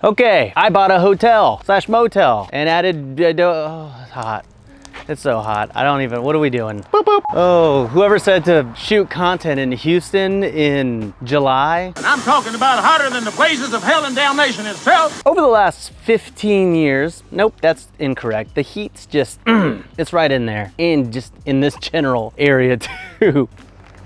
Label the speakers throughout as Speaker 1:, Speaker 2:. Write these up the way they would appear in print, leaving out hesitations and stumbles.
Speaker 1: Okay, I bought a hotel slash motel and added, oh, it's hot. It's so hot. I don't even, what are we doing? Boop, boop. Oh, whoever said to shoot content in Houston in July?
Speaker 2: And I'm talking about hotter than the blazes of hell and damnation itself.
Speaker 1: Over the last 15 years, nope, that's incorrect. The heat's just, it's right in there. And just in this general area too.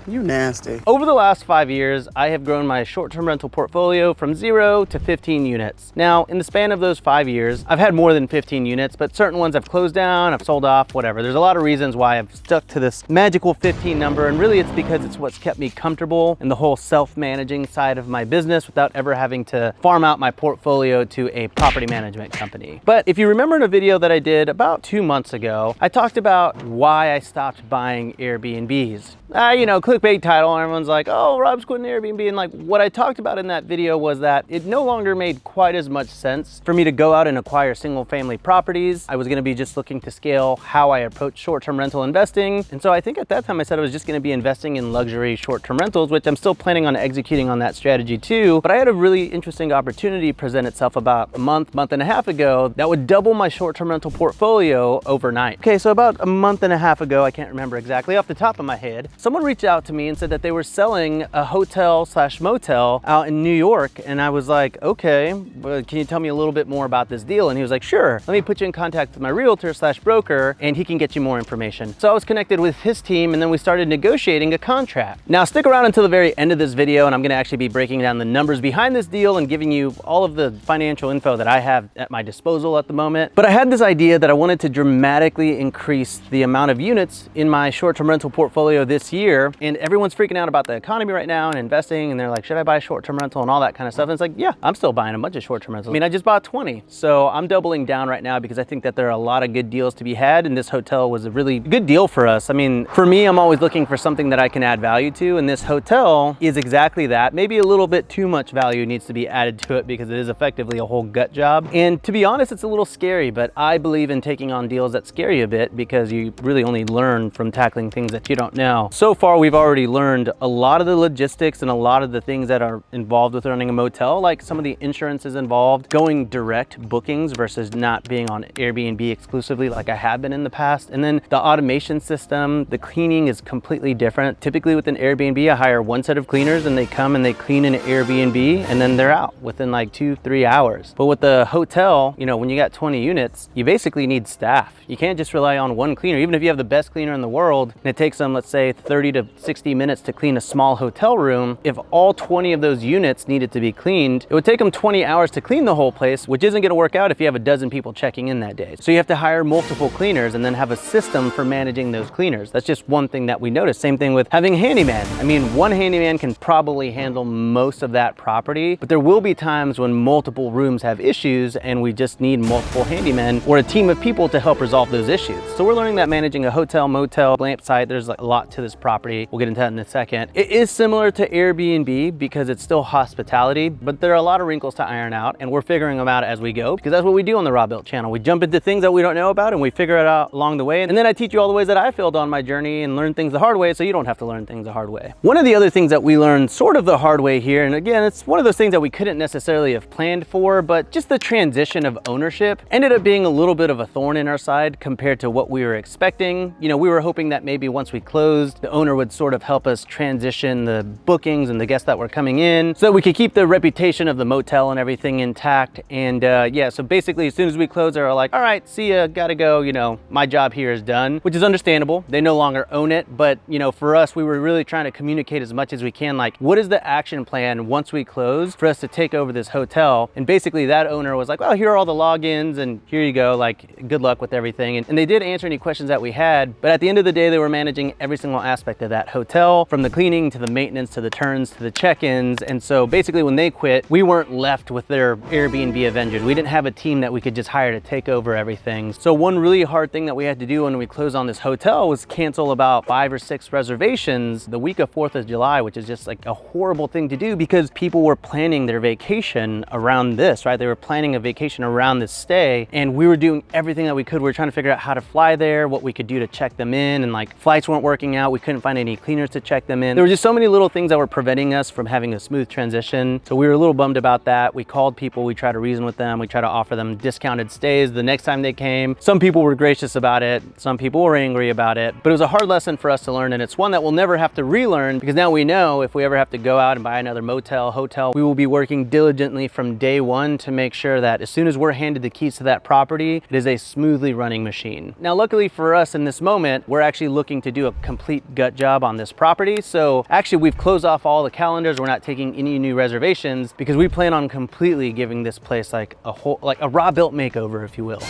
Speaker 3: You nasty.
Speaker 1: Over the last 5 years, I have grown my short-term rental portfolio from 0 to 15 units. Now, in the span of those 5 years, I've had more than 15 units, but certain ones I've closed down, I've sold off, whatever. There's a lot of reasons why I've stuck to this magical 15 number, and really it's because it's what's kept me comfortable in the whole self-managing side of my business without ever having to farm out my portfolio to a property management company. But if you remember in a video that I did about 2 months ago, I talked about why I stopped buying Airbnbs. You know, clickbait title, and everyone's like, oh, Rob's quitting Airbnb. And like, what I talked about in that video was that it no longer made quite as much sense for me to go out and acquire single family properties. I was gonna be just looking to scale how I approach short-term rental investing. And so I think at that time I said I was just gonna be investing in luxury short-term rentals, which I'm still planning on executing on that strategy too. But I had a really interesting opportunity present itself about a month and a half ago that would double my short-term rental portfolio overnight. Okay, so about a month and a half ago, I can't remember exactly off the top of my head, someone reached out to me and said that they were selling a hotel slash motel out in New York. And I was like, okay, well, can you tell me a little bit more about this deal? And he was like, sure, let me put you in contact with my realtor slash broker and he can get you more information. So I was connected with his team and then we started negotiating a contract. Now stick around until the very end of this video and I'm gonna actually be breaking down the numbers behind this deal and giving you all of the financial info that I have at my disposal at the moment. But I had this idea that I wanted to dramatically increase the amount of units in my short-term rental portfolio this year. And everyone's freaking out about the economy right now and investing, and they're like, should I buy a short-term rental and all that kind of stuff? And it's like, yeah, I'm still buying a bunch of short-term rentals. I mean, I just bought 20. So I'm doubling down right now because I think that there are a lot of good deals to be had, and this hotel was a really good deal for us. I mean, for me, I'm always looking for something that I can add value to, and this hotel is exactly that. Maybe a little bit too much value needs to be added to it because it is effectively a whole gut job. And to be honest, it's a little scary, but I believe in taking on deals that scare you a bit because you really only learn from tackling things that you don't know. So far, we've already learned a lot of the logistics and a lot of the things that are involved with running a motel, like some of the insurances involved, going direct bookings versus not being on Airbnb exclusively like I have been in the past. And then the automation system, the cleaning is completely different. Typically with an Airbnb, I hire one set of cleaners and they come and they clean an Airbnb and then they're out within like 2-3 hours. But with the hotel, you know, when you got 20 units, you basically need staff. You can't just rely on one cleaner. Even if you have the best cleaner in the world and it takes them, let's say 30 to 60 minutes to clean a small hotel room, if all 20 of those units needed to be cleaned, it would take them 20 hours to clean the whole place, which isn't gonna work out if you have a dozen people checking in that day. So you have to hire multiple cleaners and then have a system for managing those cleaners. That's just one thing that we noticed. Same thing with having a handyman. I mean, one handyman can probably handle most of that property, but there will be times when multiple rooms have issues and we just need multiple handymen or a team of people to help resolve those issues. So we're learning that managing a hotel, motel, lamp site, there's like a lot to this property. We'll get into that in a second. It is similar to Airbnb because it's still hospitality, but there are a lot of wrinkles to iron out and we're figuring them out as we go because that's what we do on the Robuilt channel. We jump into things that we don't know about and we figure it out along the way. And then I teach you all the ways that I failed on my journey and learn things the hard way so you don't have to learn things the hard way. One of the other things that we learned sort of the hard way here, and again, it's one of those things that we couldn't necessarily have planned for, but just the transition of ownership ended up being a little bit of a thorn in our side compared to what we were expecting. You know, we were hoping that maybe once we closed, the owner would sort of help us transition the bookings and the guests that were coming in so that we could keep the reputation of the motel and everything intact. And yeah, so basically as soon as we closed, they were like, all right, see ya, gotta go, you know, my job here is done, which is understandable. They no longer own it, but you know, for us, we were really trying to communicate as much as we can, like what is the action plan once we close for us to take over this hotel? And basically that owner was like, well, here are all the logins and here you go, like good luck with everything. And they did answer any questions that we had, but at the end of the day, they were managing every single aspect of that hotel, from the cleaning to the maintenance to the turns to the check-ins. And so basically when they quit, we weren't left with their Airbnb Avengers. We didn't have a team that we could just hire to take over everything. So one really hard thing that we had to do when we closed on this hotel was cancel about 5 or 6 reservations the week of 4th of July, which is just like a horrible thing to do because people were planning their vacation around this, right? They were planning a vacation around this stay and we were doing everything that we could. We were trying to figure out how to fly there, what we could do to check them in, and like flights weren't working out. We couldn't find any cleaners to check them in. There were just so many little things that were preventing us from having a smooth transition. So we were a little bummed about that. We called people, we tried to reason with them, we tried to offer them discounted stays the next time they came. Some people were gracious about it, some people were angry about it, but it was a hard lesson for us to learn, and it's one that we'll never have to relearn, because now we know if we ever have to go out and buy another motel, hotel, we will be working diligently from day one to make sure that as soon as we're handed the keys to that property, it is a smoothly running machine. Now, luckily for us in this moment, we're actually looking to do a complete gut job on this property. So actually we've closed off all the calendars. We're not taking any new reservations because we plan on completely giving this place like a whole, like a Robuilt makeover, if you will.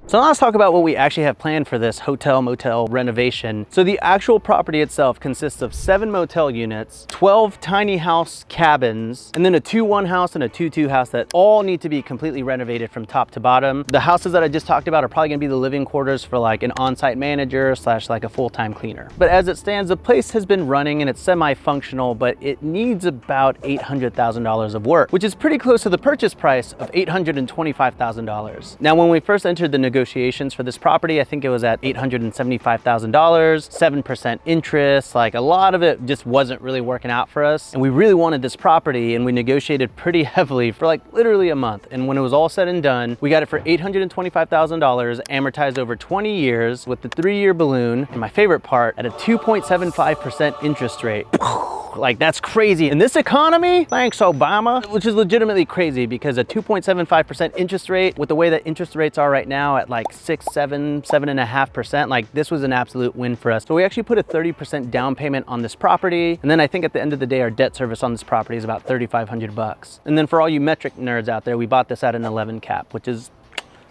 Speaker 1: So now let's talk about what we actually have planned for this hotel motel renovation. So the actual property itself consists of 7 motel units, 12 tiny house cabins, and then a 2-1 house and a 2-2 house that all need to be completely renovated from top to bottom. The houses that I just talked about are probably gonna be the living quarters for like an on-site manager / like a full-time cleaner. But as it stands, the place has been running and it's semi-functional, but it needs about $800,000 of work, which is pretty close to the purchase price of $825,000. Now, when we first entered the negotiations for this property, I think it was at $875,000, 7% interest. Like, a lot of it just wasn't really working out for us. And we really wanted this property, and we negotiated pretty heavily for like literally a month. And when it was all said and done, we got it for $825,000, amortized over 20 years with the 3-year balloon. And my favorite part, at a 2.75% interest rate. Like, that's crazy. In this economy, thanks Obama, which is legitimately crazy, because a 2.75% interest rate, with the way that interest rates are right now at like 6, 7, 7.5%, like this was an absolute win for us. So we actually put a 30% down payment on this property. And then I think at the end of the day, our debt service on this property is about 3,500 bucks. And then for all you metric nerds out there, we bought this at an 11 cap, which is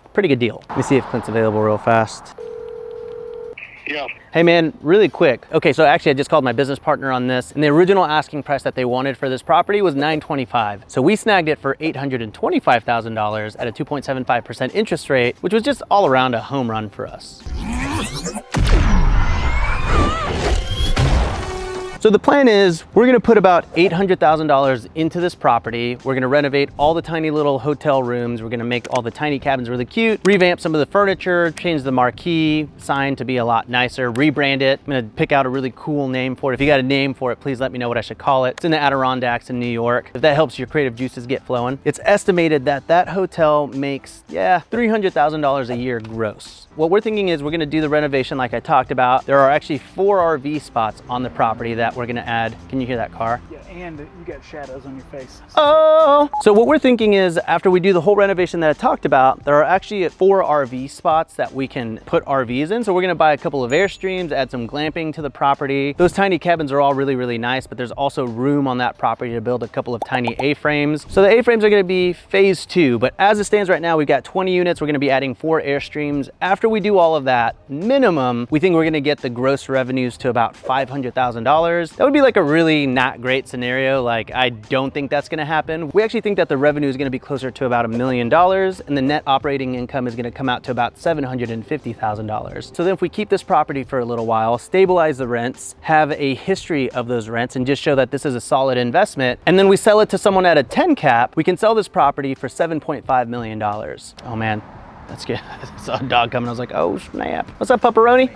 Speaker 1: a pretty good deal. Let me see if Clint's available real fast.
Speaker 3: Yeah.
Speaker 1: Hey man, really quick. Okay, so actually I just called my business partner on this, and the original asking price that they wanted for this property was $925,000. So we snagged it for $825,000 at a 2.75% interest rate, which was just all around a home run for us. So the plan is we're gonna put about $800,000 into this property. We're gonna renovate all the tiny little hotel rooms. We're gonna make all the tiny cabins really cute, revamp some of the furniture, change the marquee sign to be a lot nicer, rebrand it. I'm gonna pick out a really cool name for it. If you got a name for it, please let me know what I should call it. It's in the Adirondacks in New York. If that helps your creative juices get flowing. It's estimated that that hotel makes, $300,000 a year gross. What we're thinking is we're gonna do the renovation like I talked about. There are actually 4 RV spots on the property that we're gonna add. Can you hear that car?
Speaker 4: Yeah, and you got shadows on your face.
Speaker 1: Oh! So what we're thinking is after we do the whole renovation that I talked about, there are actually 4 RV spots that we can put RVs in. So we're gonna buy a couple of Airstreams, add some glamping to the property. Those tiny cabins are all really, really nice, but there's also room on that property to build a couple of tiny A-frames. So the A-frames are gonna be phase 2, but as it stands right now, we've got 20 units. We're gonna be adding 4 Airstreams. After we do all of that, minimum, we think we're gonna get the gross revenues to about $500,000. That would be like a really not great scenario. Like, I don't think that's gonna happen. We actually think that the revenue is gonna be closer to about $1 million, and the net operating income is gonna come out to about $750,000. So then if we keep this property for a little while, stabilize the rents, have a history of those rents, and just show that this is a solid investment, and then we sell it to someone at a 10 cap, we can sell this property for $7.5 million. Oh man. That's good. I saw a dog coming. I was like, oh snap. What's up, pepperoni?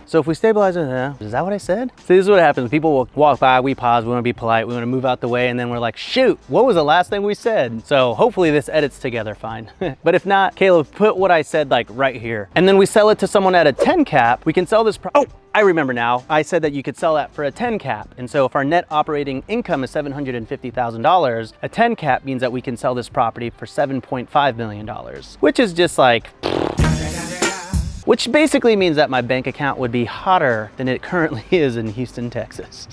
Speaker 1: So if we stabilize it, is that what I said? So this is what happens. People will walk by, we pause, we wanna be polite, we wanna move out the way, and then we're like, shoot, what was the last thing we said? So hopefully this edits together fine. But if not, Caleb, put what I said like right here. And then we sell it to someone at a 10 cap, we can sell this, oh, I remember now. I said that you could sell that for a 10 cap. And so if our net operating income is $750,000, a 10 cap means that we can sell this property for $7.5 million, which is just like, which basically means that my bank account would be hotter than it currently is in Houston, Texas.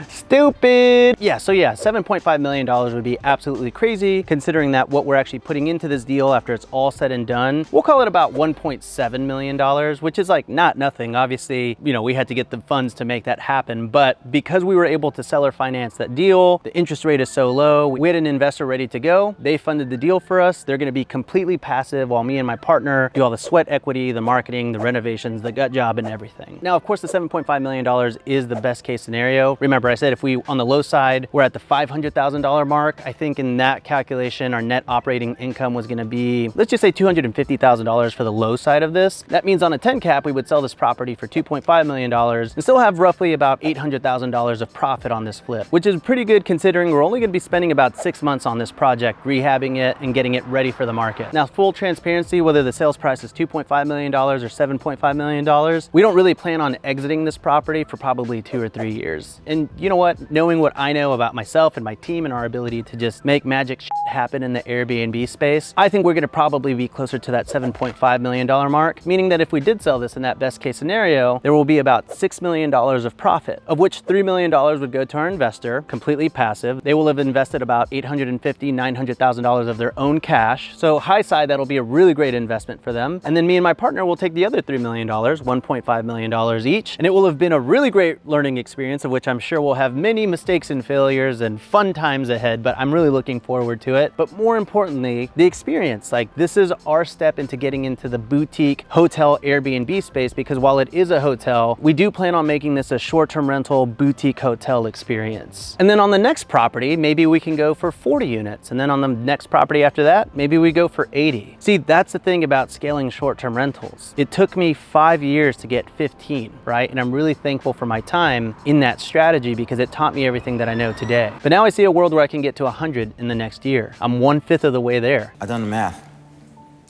Speaker 1: Stupid. Yeah, so yeah, $7.5 million would be absolutely crazy, considering that what we're actually putting into this deal after it's all said and done, we'll call it about $1.7 million, which is like not nothing. Obviously, you know, we had to get the funds to make that happen, but because we were able to seller finance that deal, the interest rate is so low, we had an investor ready to go. They funded the deal for us. They're gonna be completely passive while me and my partner do all the sweat equity, the marketing, the renovations, the gut job, and everything. Now, of course, the $7.5 million is the best case scenario. Remember, I said if we, on the low side, we're at the $500,000 mark. I think in that calculation, our net operating income was gonna be, let's just say $250,000 for the low side of this. That means on a 10 cap, we would sell this property for $2.5 million and still have roughly about $800,000 of profit on this flip, which is pretty good considering we're only gonna be spending about 6 months on this project, rehabbing it and getting it ready for the market. Now, full transparency, whether the sales price is $2.5 million or $7.5 million, we don't really plan on exiting this property for probably 2 or 3 years. And you know what? Knowing what I know about myself and my team and our ability to just make magic shit happen in the Airbnb space, I think we're gonna probably be closer to that $7.5 million mark, meaning that if we did sell this in that best case scenario, there will be about $6 million of profit, of which $3 million would go to our investor, completely passive. They will have invested about $850,000, $900,000 of their own cash. So high side, that'll be a really great investment for them. And then me and my partner will take the other $3 million, $1.5 million each. And it will have been a really great learning experience, of which I'm sure we'll have many mistakes and failures and fun times ahead, but I'm really looking forward to it. But more importantly, the experience. Like, this is our step into getting into the boutique hotel Airbnb space, because while it is a hotel, we do plan on making this a short-term rental boutique hotel experience. And then on the next property, maybe we can go for 40 units. And then on the next property after that, maybe we go for 80. See, that's the thing about scaling short-term rentals. It took me 5 years to get 15, right? And I'm really thankful for my time in that strategy because it taught me everything that I know today. But now I see a world where I can get to 100 in the next year. I'm 1/5 of the way there.
Speaker 5: I've done the math.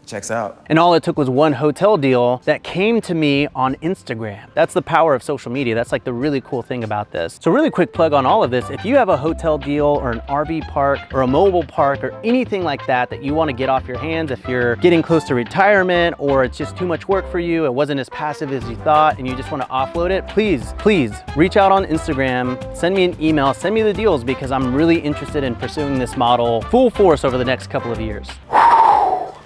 Speaker 5: Checks out.
Speaker 1: And all it took was one hotel deal that came to me on Instagram. That's the power of social media. That's like the really cool thing about this. So really quick plug on all of this. If you have a hotel deal or an RV park or a mobile park or anything like that that you want to get off your hands, if you're getting close to retirement or it's just too much work for you, it wasn't as passive as you thought, and you just want to offload it, please reach out on Instagram, send me an email, send me the deals, because I'm really interested in pursuing this model full force over the next couple of years.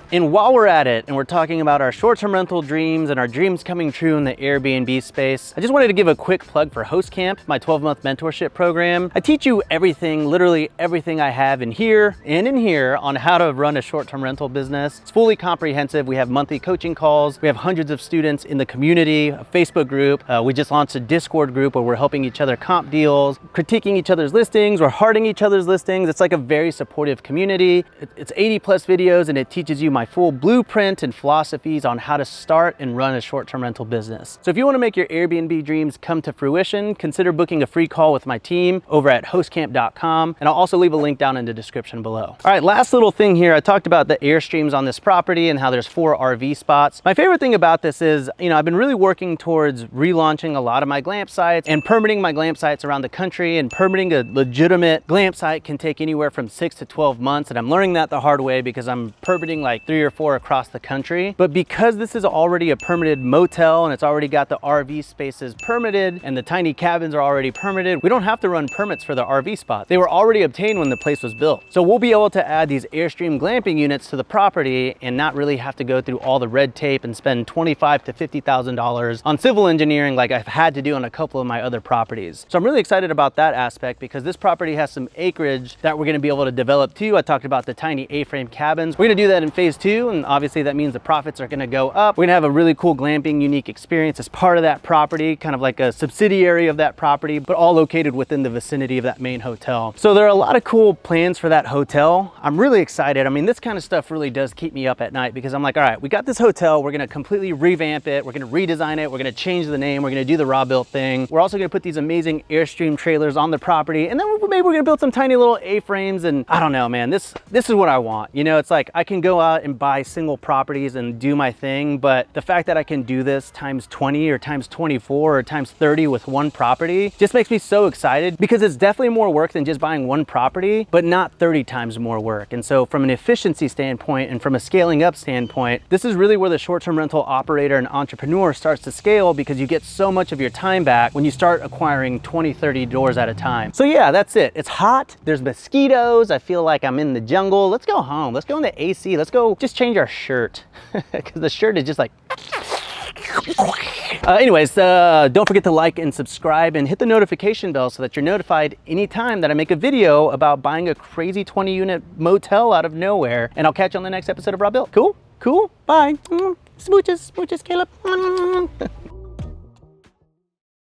Speaker 1: And while we're at it, and we're talking about our short-term rental dreams and our dreams coming true in the Airbnb space, I just wanted to give a quick plug for Host Camp, my 12-month mentorship program. I teach you everything, literally everything I have in here and in here on how to run a short-term rental business. It's fully comprehensive. We have monthly coaching calls. We have hundreds of students in the community, a Facebook group. We just launched a Discord group where we're helping each other comp deals, critiquing each other's listings, we're hearting each other's listings. It's like a very supportive community. It's 80 plus videos, and it teaches you my full blueprint and philosophies on how to start and run a short-term rental business. So if you want to make your Airbnb dreams come to fruition, consider booking a free call with my team over at hostcamp.com, and I'll also leave a link down in the description below. All right, last little thing here. I talked about the Airstreams on this property and how there's 4 RV spots. My favorite thing about this is, you know, I've been really working towards relaunching a lot of my glamp sites and permitting my glamp sites around the country, and permitting a legitimate glamp site can take anywhere from 6 to 12 months, and I'm learning that the hard way because I'm permitting like 3 or 4 across the country. But because this is already a permitted motel and it's already got the RV spaces permitted and the tiny cabins are already permitted, we don't have to run permits for the RV spots. They were already obtained when the place was built. So we'll be able to add these Airstream glamping units to the property and not really have to go through all the red tape and spend $25,000 to $50,000 on civil engineering like I've had to do on a couple of my other properties. So I'm really excited about that aspect because this property has some acreage that we're gonna be able to develop too. I talked about the tiny A-frame cabins. We're gonna do that in phase 2, and obviously that means the profits are gonna go up. We're gonna have a really cool glamping unique experience as part of that property, kind of like a subsidiary of that property, but all located within the vicinity of that main hotel. So there are a lot of cool plans for that hotel. I'm really excited. I mean, this kind of stuff really does keep me up at night because I'm like, all right, we got this hotel, we're gonna completely revamp it, we're gonna redesign it, we're gonna change the name, we're gonna do the Robuilt thing. We're also gonna put these amazing Airstream trailers on the property, and then maybe we're gonna build some tiny little A-frames, and I don't know, man, this is what I want. You know, it's like I can go out and buy single properties and do my thing, but the fact that I can do this times 20 or times 24 or times 30 with one property just makes me so excited, because it's definitely more work than just buying one property, but not 30 times more work. And so from an efficiency standpoint and from a scaling up standpoint, this is really where the short-term rental operator and entrepreneur starts to scale, because you get so much of your time back when you start acquiring 20, 30 doors at a time. So yeah, that's it. It's hot, there's mosquitoes, I feel like I'm in the jungle. Let's go home, let's go in the AC, let's go just change our shirt, because the shirt is just like anyways, don't forget to like and subscribe and hit the notification bell so that you're notified anytime that I make a video about buying a crazy 20-unit motel out of nowhere. And I'll catch you on the next episode of Robuilt. Cool? Bye. Smooches, smooches, Caleb.